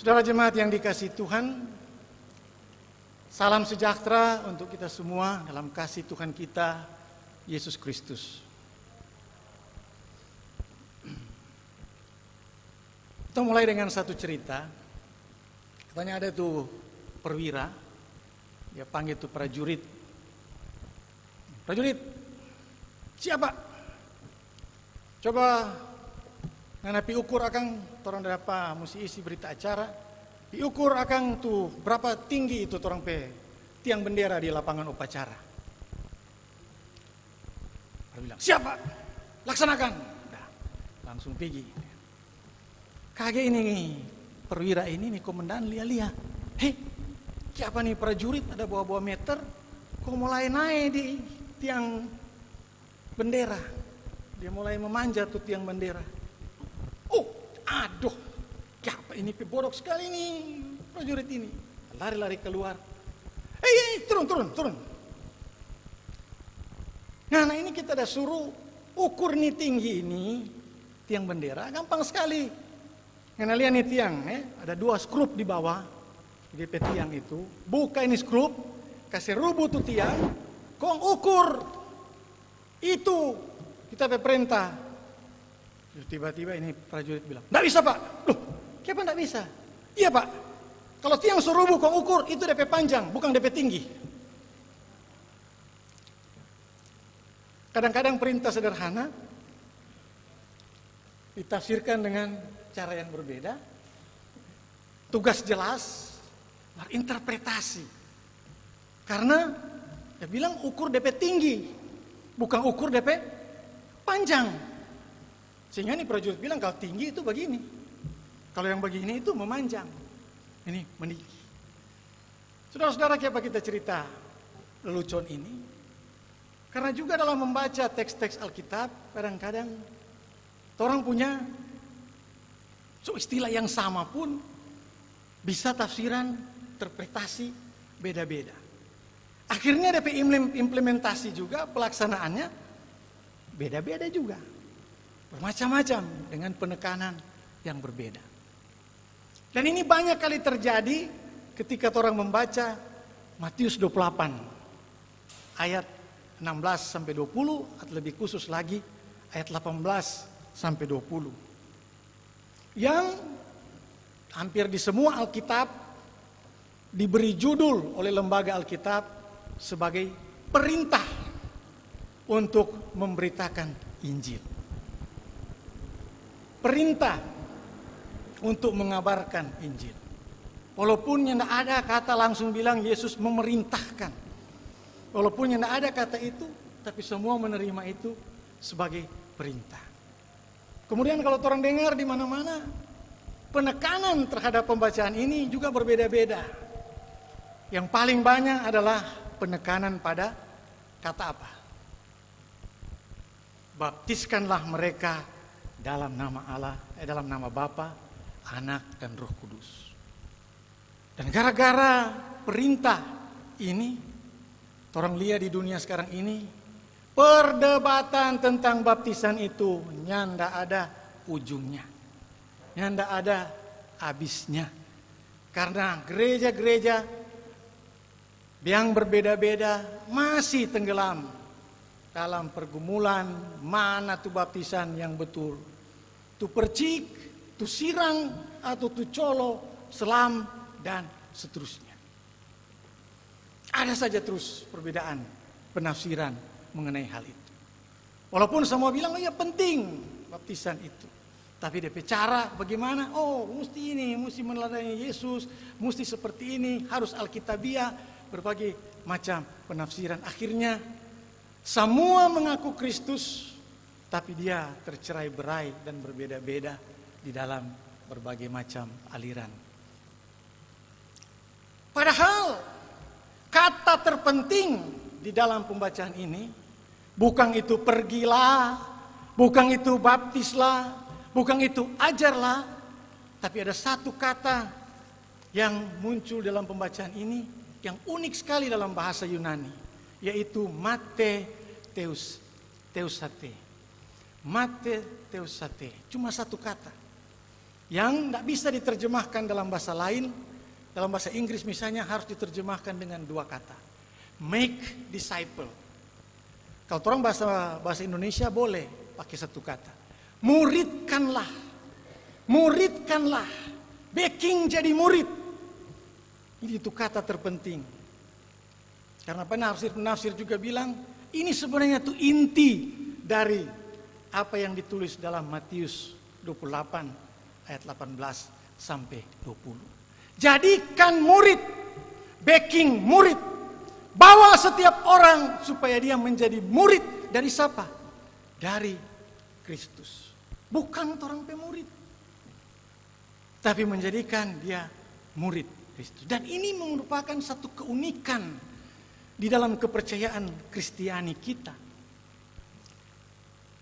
Saudara jemaat yang dikasihi Tuhan, salam sejahtera untuk kita semua dalam kasih Tuhan kita, Yesus Kristus. Kita mulai dengan satu cerita. Katanya ada tuh perwira, dia panggil tuh prajurit. Prajurit, siapa? Coba nganapi ukur akang, torang dapat mesti isi berita acara. Diukur akang tuh berapa tinggi itu torang pe tiang bendera di lapangan upacara. Dia bilang, siapa? Laksanakan. Nah, langsung pergi. Kaget ini nih, perwira ini nih komandan lia-lia. Hei, siapa nih prajurit ada bawa-bawa meter, kok mulai naik di tiang bendera. Dia mulai memanjat tuh tiang bendera. Oh, aduh, siapa ini bodoh sekali nih prajurit ini. Lari-lari keluar. Turun. Nah ini kita udah suruh ukur nih tinggi ini tiang bendera, gampang sekali. Karena lihat nih tiang, ada 2 skrup di bawah di tiang itu. Buka ini skrup, kasih rubuh tuh tiang, kong ukur. Itu kita perintah. Tiba-tiba ini prajurit bilang, nggak bisa pak. Loh, kenapa nggak bisa? Iya pak, kalau tiang serubuh kong ukur, itu DP panjang, bukan DP tinggi. Kadang-kadang perintah sederhana ditafsirkan dengan cara yang berbeda. Tugas jelas, berinterpretasi. Karena dia bilang ukur DP tinggi, bukan ukur DP panjang. Sehingga ini prajurit bilang kalau tinggi itu begini, kalau yang begini itu memanjang, ini meninggi. Saudara-saudara, kenapa kita cerita lelucon ini? Karena juga dalam membaca teks-teks Alkitab, kadang-kadang orang punya istilah yang sama pun bisa tafsiran, interpretasi beda-beda. Akhirnya ada implementasi juga, pelaksanaannya beda-beda juga. Bermacam-macam dengan penekanan yang berbeda. Dan ini banyak kali terjadi ketika orang membaca Matius 28 ayat 16 sampai 20 atau lebih khusus lagi ayat 18 sampai 20. Yang hampir di semua Alkitab diberi judul oleh lembaga Alkitab sebagai perintah untuk memberitakan Injil. Perintah untuk mengabarkan Injil. Walaupun yang tidak ada kata langsung bilang Yesus memerintahkan. Walaupun yang tidak ada kata itu, tapi semua menerima itu sebagai perintah. Kemudian kalau orang dengar di mana-mana, penekanan terhadap pembacaan ini juga berbeda-beda. Yang paling banyak adalah penekanan pada kata apa? Baptiskanlah mereka dalam nama Allah, dalam nama Bapa, Anak dan Roh Kudus. Dan gara-gara perintah ini, orang lihat di dunia sekarang ini, perdebatan tentang baptisan itu nyanda ada ujungnya, nyanda ada habisnya. Karena gereja-gereja yang berbeda-beda masih tenggelam dalam pergumulan mana tuh baptisan yang betul. Tu percik, tu sirang, atau tu colo, selam, dan seterusnya. Ada saja terus perbedaan penafsiran mengenai hal itu. Walaupun semua bilang, oh ya penting baptisan itu. Tapi DP cara bagaimana? Oh mesti ini, mesti meneladani Yesus, mesti seperti ini, harus Alkitabiah, berbagai macam penafsiran. Akhirnya semua mengaku Kristus, tapi dia tercerai-berai dan berbeda-beda di dalam berbagai macam aliran. Padahal kata terpenting di dalam pembacaan ini bukan itu pergilah, bukan itu baptislah, bukan itu ajarlah, tapi ada satu kata yang muncul dalam pembacaan ini yang unik sekali dalam bahasa Yunani, yaitu mate teusate. Mate teusate, cuma satu kata. yang tidak bisa diterjemahkan dalam bahasa lain. Dalam bahasa Inggris misalnya harus diterjemahkan dengan dua kata. Make disciple. Kalau orang bahasa Indonesia boleh pakai satu kata. Muridkanlah. Muridkanlah. Baking jadi murid. Itu kata terpenting. Karena penafsir juga bilang, ini sebenarnya tuh inti dari apa yang ditulis dalam Matius 28 ayat 18 sampai 20. Jadikan murid, baking murid. Bawa setiap orang supaya dia menjadi murid dari siapa? Dari Kristus. Bukan orang pemurid. Tapi menjadikan dia murid Kristus. Dan ini merupakan satu keunikan di dalam kepercayaan Kristiani kita.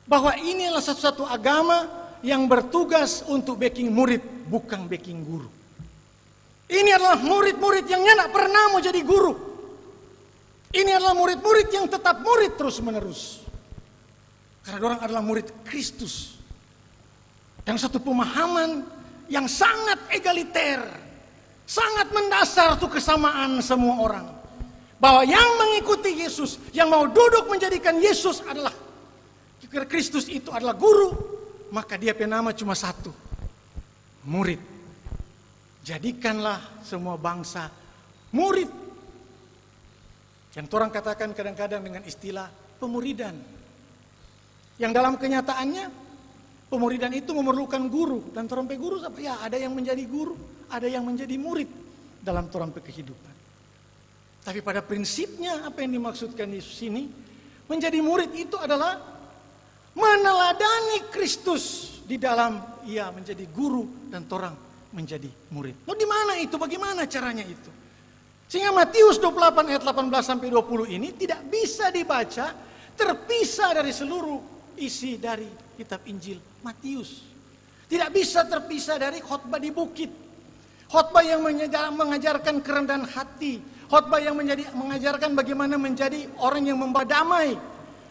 Bahwa ini adalah satu-satu agama yang bertugas untuk backing murid, bukan backing guru. Ini adalah murid-murid yang tidak pernah mau jadi guru. Ini adalah murid-murid yang tetap murid terus-menerus. Karena orang adalah murid Kristus. Dan satu pemahaman yang sangat egaliter, sangat mendasar tuh kesamaan semua orang. Bahwa yang mengikuti Yesus, yang mau duduk menjadikan Yesus adalah Kristus itu adalah guru, maka dia penama cuma satu, murid. Jadikanlah semua bangsa murid. Yang orang katakan kadang-kadang dengan istilah pemuridan. Yang dalam kenyataannya pemuridan itu memerlukan guru. Dan torompe guru, ya ada yang menjadi guru, ada yang menjadi murid dalam torompe kehidupan. Tapi pada prinsipnya apa yang dimaksudkan di sini, menjadi murid itu adalah meneladani Kristus di dalam ia menjadi guru dan torang menjadi murid. Di mana itu? Bagaimana caranya itu? Sehingga Matius 28 ayat 18 sampai 20 ini tidak bisa dibaca terpisah dari seluruh isi dari kitab Injil Matius. Tidak bisa terpisah dari khotbah di bukit. Khotbah yang mengajarkan kerendahan hati. Khotbah yang mengajarkan bagaimana menjadi orang yang membawa damai.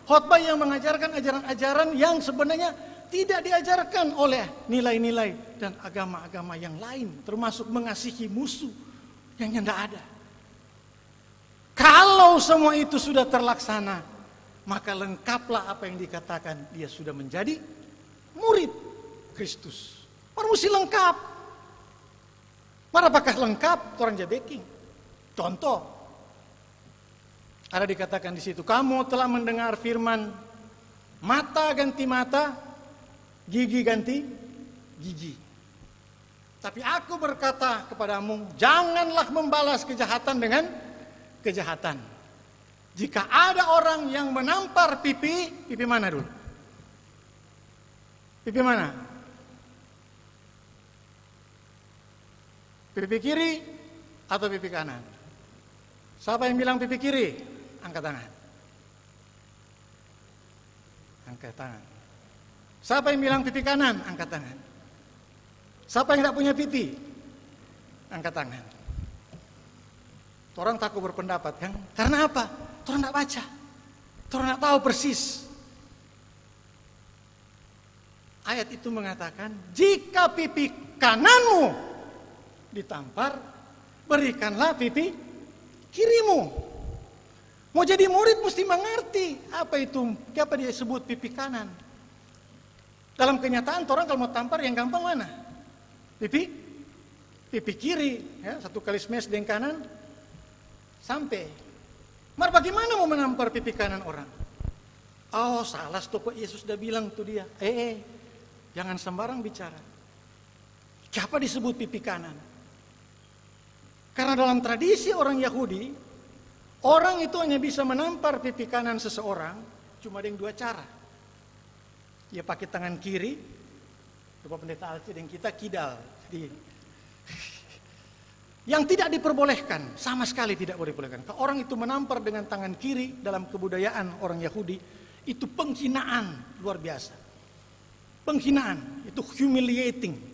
Khotbah yang mengajarkan ajaran-ajaran yang sebenarnya tidak diajarkan oleh nilai-nilai dan agama-agama yang lain, termasuk mengasihi musuh yang tidak ada. Kalau semua itu sudah terlaksana, maka lengkaplah apa yang dikatakan dia sudah menjadi murid Kristus. Orang mesti lengkap. Apakah lengkap? Orang jabeking. Contoh, ada dikatakan di situ, kamu telah mendengar firman, mata ganti mata, gigi ganti gigi. Tapi aku berkata kepadamu, janganlah membalas kejahatan dengan kejahatan. Jika ada orang yang menampar pipi mana dulu? Pipi mana? Pipi kiri atau pipi kanan? Siapa yang bilang pipi kiri? Angkat tangan. Angkat tangan. Siapa yang bilang pipi kanan? Angkat tangan. Siapa yang tidak punya pipi? Angkat tangan. Orang takut berpendapat kan? Karena apa? Orang tidak baca. Orang tidak tahu persis. Ayat itu mengatakan, jika pipi kananmu ditampar, berikanlah pipi kirimu. Mau jadi murid mesti mengerti apa itu, apa dia sebut pipi kanan. Dalam kenyataan orang kalau mau tampar yang gampang mana? Pipi kiri, ya, satu kali smash dengan kanan sampai. Mar bagaimana mau menampar pipi kanan orang? Oh salah, kok Yesus sudah bilang tuh dia. Jangan sembarang bicara. Siapa disebut pipi kanan? Karena dalam tradisi orang Yahudi, orang itu hanya bisa menampar pipi kanan seseorang cuma dengan dua cara. Dia pakai tangan kiri, lupa pendeta Alci dan kita kidal. Yang tidak diperbolehkan, sama sekali tidak diperbolehkan. Kalau orang itu menampar dengan tangan kiri dalam kebudayaan orang Yahudi, itu penghinaan luar biasa. Penghinaan, itu humiliating.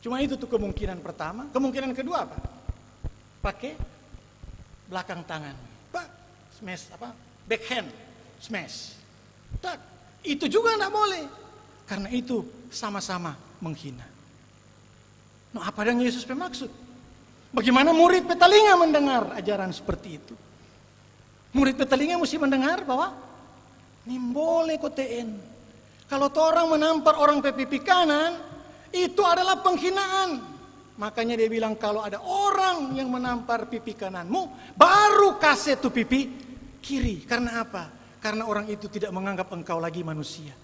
Cuma itu tuh kemungkinan pertama. Kemungkinan kedua apa? Pakai belakang tangan. Smash, backhand, smash. Itu juga tidak boleh. Karena itu sama-sama menghina. Nah, apa yang Yesus bermaksud? Bagaimana murid petalinga mendengar ajaran seperti itu? Murid petalinga mesti mendengar bahwa nimbole koteen. Kalau orang menampar orang pipi kanan, itu adalah penghinaan. Makanya dia bilang kalau ada orang yang menampar pipi kananmu, baru kasih tuh pipi kiri. Karena apa? Karena orang itu tidak menganggap engkau lagi manusia.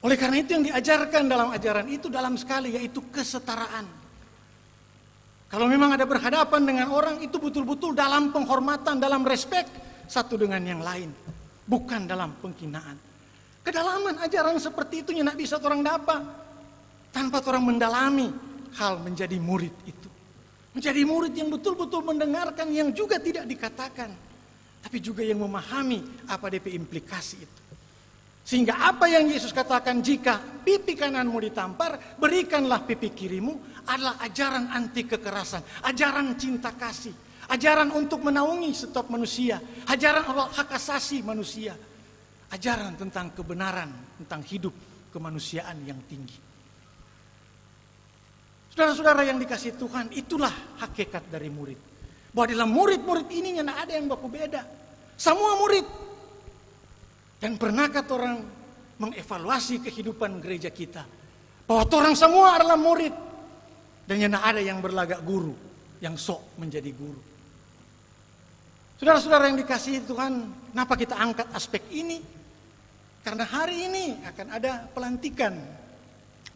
Oleh karena itu yang diajarkan dalam ajaran itu dalam sekali, yaitu kesetaraan. Kalau memang ada berhadapan dengan orang, itu betul-betul dalam penghormatan, dalam respek satu dengan yang lain. Bukan dalam penghinaan. Kedalaman ajaran seperti itu tidak bisa orang dapat tanpa orang mendalami hal menjadi murid itu. Menjadi murid yang betul-betul mendengarkan yang juga tidak dikatakan. Tapi juga yang memahami apa DP implikasi itu. Sehingga apa yang Yesus katakan, jika pipi kananmu ditampar, berikanlah pipi kirimu, adalah ajaran anti kekerasan, ajaran cinta kasih, ajaran untuk menaungi setiap manusia, ajaran hak asasi manusia, ajaran tentang kebenaran, tentang hidup kemanusiaan yang tinggi. Saudara-saudara yang dikasihi Tuhan, itulah hakikat dari murid. Bahwa dalam murid-murid ini tidak ada yang baku beda. Semua murid. Dan pernahkah orang mengevaluasi kehidupan gereja kita? Bahwa orang semua adalah murid. Dan tidak ada yang berlagak guru, yang sok menjadi guru. Saudara-saudara yang dikasihi Tuhan, kenapa kita angkat aspek ini? Karena hari ini akan ada pelantikan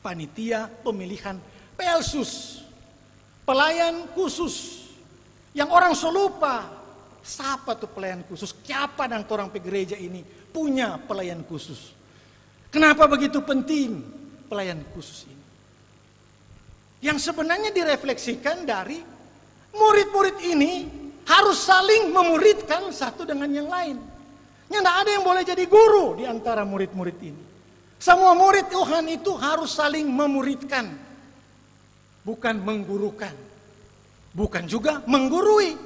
panitia pemilihan Pelsus, pelayan khusus. Yang orang lupa, siapa tuh pelayan khusus? Siapa dan orang pe gereja ini punya pelayan khusus? Kenapa begitu penting pelayan khusus ini? Yang sebenarnya direfleksikan dari murid-murid ini harus saling memuridkan satu dengan yang lain. Tidak ada yang boleh jadi guru di antara murid-murid ini. Semua murid Tuhan itu harus saling memuridkan, bukan menggurukan, bukan juga menggurui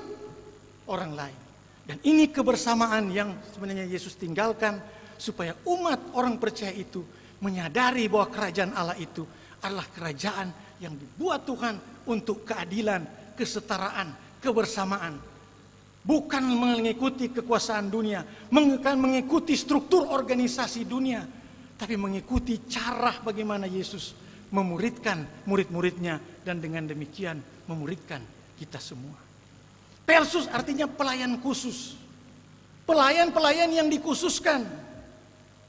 orang lain. Dan ini kebersamaan yang sebenarnya Yesus tinggalkan supaya umat orang percaya itu menyadari bahwa kerajaan Allah itu adalah kerajaan yang dibuat Tuhan untuk keadilan, kesetaraan, kebersamaan. Bukan mengikuti kekuasaan dunia, bukan mengikuti struktur organisasi dunia, tapi mengikuti cara bagaimana Yesus memuridkan murid-muridnya dan dengan demikian memuridkan kita semua. Pelsus artinya pelayan khusus. Pelayan-pelayan yang dikhususkan.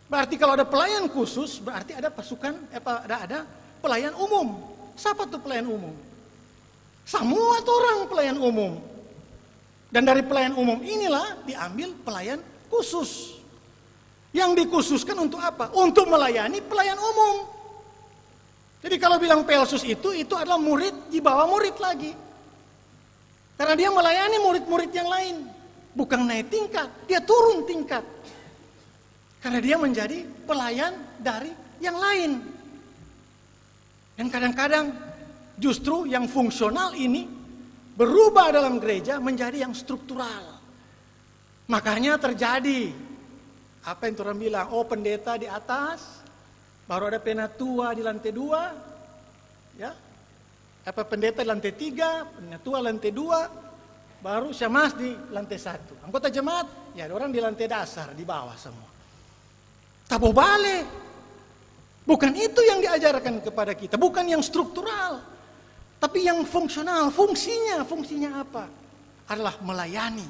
Berarti kalau ada pelayan khusus, berarti ada pasukan, ada pelayan umum. Siapa tuh pelayan umum? Semua tuh orang pelayan umum. Dan dari pelayan umum inilah diambil pelayan khusus. Yang dikhususkan untuk apa? Untuk melayani pelayan umum. Jadi kalau bilang Pelsus itu adalah murid di bawah murid lagi. Karena dia melayani murid-murid yang lain. Bukan naik tingkat, dia turun tingkat. Karena dia menjadi pelayan dari yang lain. Dan kadang-kadang justru yang fungsional ini berubah dalam gereja menjadi yang struktural. Makanya terjadi apa yang orang bilang, pendeta di atas, baru ada penatua di lantai 2, ya. Pendeta di lantai 3, penatua lantai 2, baru syamas di lantai 1. Anggota jemaat, ya ada orang di lantai dasar, di bawah semua. Tabu balik. Bukan itu yang diajarkan kepada kita, bukan yang struktural. Tapi yang fungsional, fungsinya apa? Adalah melayani.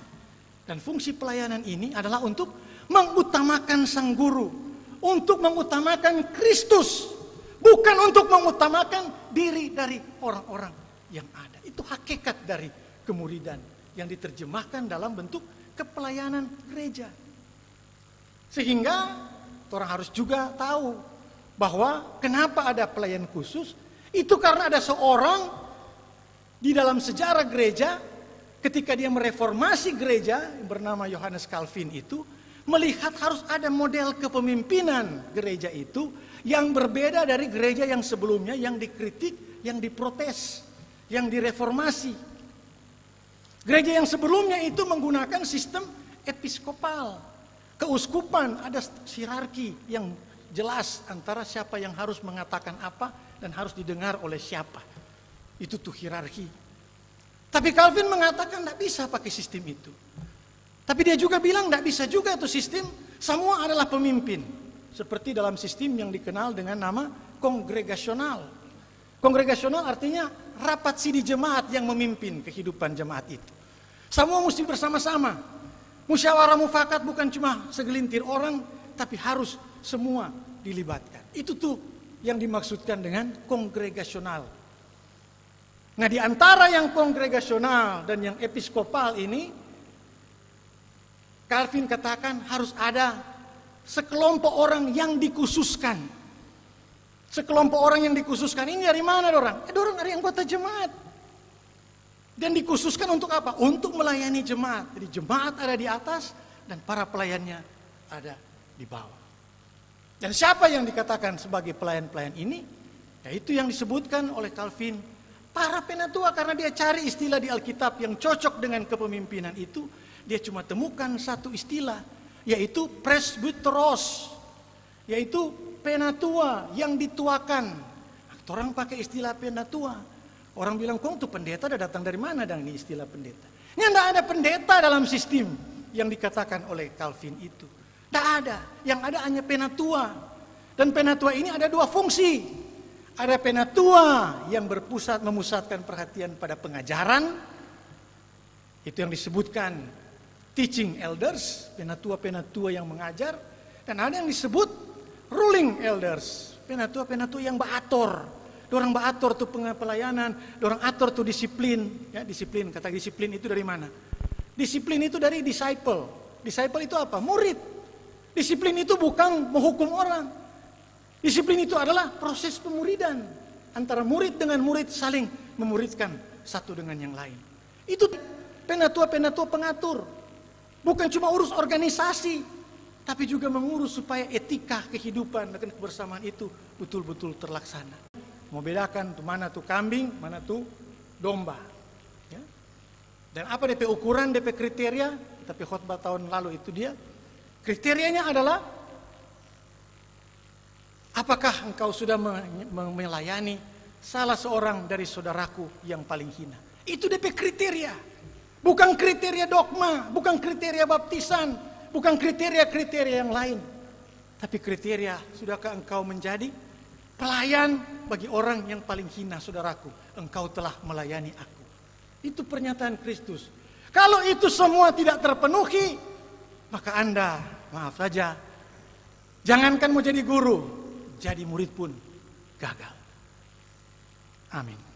Dan fungsi pelayanan ini adalah untuk mengutamakan sang guru, untuk mengutamakan Kristus, bukan untuk mengutamakan diri dari orang-orang yang ada. Itu hakikat dari kemuridan yang diterjemahkan dalam bentuk kepelayanan gereja. Sehingga orang harus juga tahu bahwa kenapa ada pelayan khusus, itu karena ada seorang di dalam sejarah gereja ketika dia mereformasi gereja bernama Yohanes Calvin itu melihat harus ada model kepemimpinan gereja itu yang berbeda dari gereja yang sebelumnya yang dikritik, yang diprotes, yang direformasi. Gereja yang sebelumnya itu menggunakan sistem episkopal. keuskupan ada hierarki yang jelas antara siapa yang harus mengatakan apa dan harus didengar oleh siapa. Itu tuh hierarki. Tapi Calvin mengatakan tidak bisa pakai sistem itu. Tapi dia juga bilang tidak bisa juga itu sistem, semua adalah pemimpin. Seperti dalam sistem yang dikenal dengan nama kongregasional. Kongregasional artinya rapat sidi jemaat yang memimpin kehidupan jemaat itu. Semua mesti bersama-sama. Musyawarah mufakat bukan cuma segelintir orang, tapi harus semua dilibatkan. Itu tuh yang dimaksudkan dengan kongregasional. Nah, di antara yang kongregasional dan yang episkopal ini, Calvin katakan harus ada sekelompok orang yang dikhususkan. Sekelompok orang yang dikhususkan ini dari mana orang? Orang dari anggota jemaat. Dan dikhususkan untuk apa? Untuk melayani jemaat. Jadi jemaat ada di atas dan para pelayannya ada di bawah. Dan siapa yang dikatakan sebagai pelayan-pelayan ini? Yaitu yang disebutkan oleh Calvin, para penatua, karena dia cari istilah di Alkitab yang cocok dengan kepemimpinan itu, dia cuma temukan satu istilah, yaitu presbyteros, yaitu penatua yang dituakan. Orang pakai istilah penatua. Orang bilang, kong tuh pendeta udah datang dari mana dan ini istilah pendeta. Ini tidak ada pendeta dalam sistem yang dikatakan oleh Calvin itu. Tidak ada. Yang ada hanya penatua. Dan penatua ini ada dua fungsi. Ada penatua yang memusatkan perhatian pada pengajaran. Itu yang disebutkan teaching elders, penatua-penatua yang mengajar. Dan ada yang disebut ruling elders, penatua-penatua yang baator. Dorang baator tuh pelayanan, dorang atur tuh disiplin. Ya, disiplin, kata disiplin itu dari mana? Disiplin itu dari disciple. Disciple itu apa? Murid. Disiplin itu bukan menghukum orang. Disiplin itu adalah proses pemuridan. Antara murid dengan murid saling memuridkan satu dengan yang lain. Itu penatua-penatua pengatur. Bukan cuma urus organisasi, tapi juga mengurus supaya etika kehidupan dan kebersamaan itu betul-betul terlaksana. Membedakan tuh mana tuh kambing, mana tuh domba. Ya. Dan apa DP ukuran, DP kriteria, tapi khotbah tahun lalu itu dia. Kriterianya adalah, apakah engkau sudah melayani salah seorang dari saudaraku yang paling hina. Itu DP kriteria. Bukan kriteria dogma, bukan kriteria baptisan, bukan kriteria-kriteria yang lain. Tapi kriteria, sudahkah engkau menjadi pelayan bagi orang yang paling hina saudaraku. Engkau telah melayani aku. Itu pernyataan Kristus. Kalau itu semua tidak terpenuhi, maka Anda, maaf saja, jangankan mau jadi guru, jadi murid pun gagal. Amin.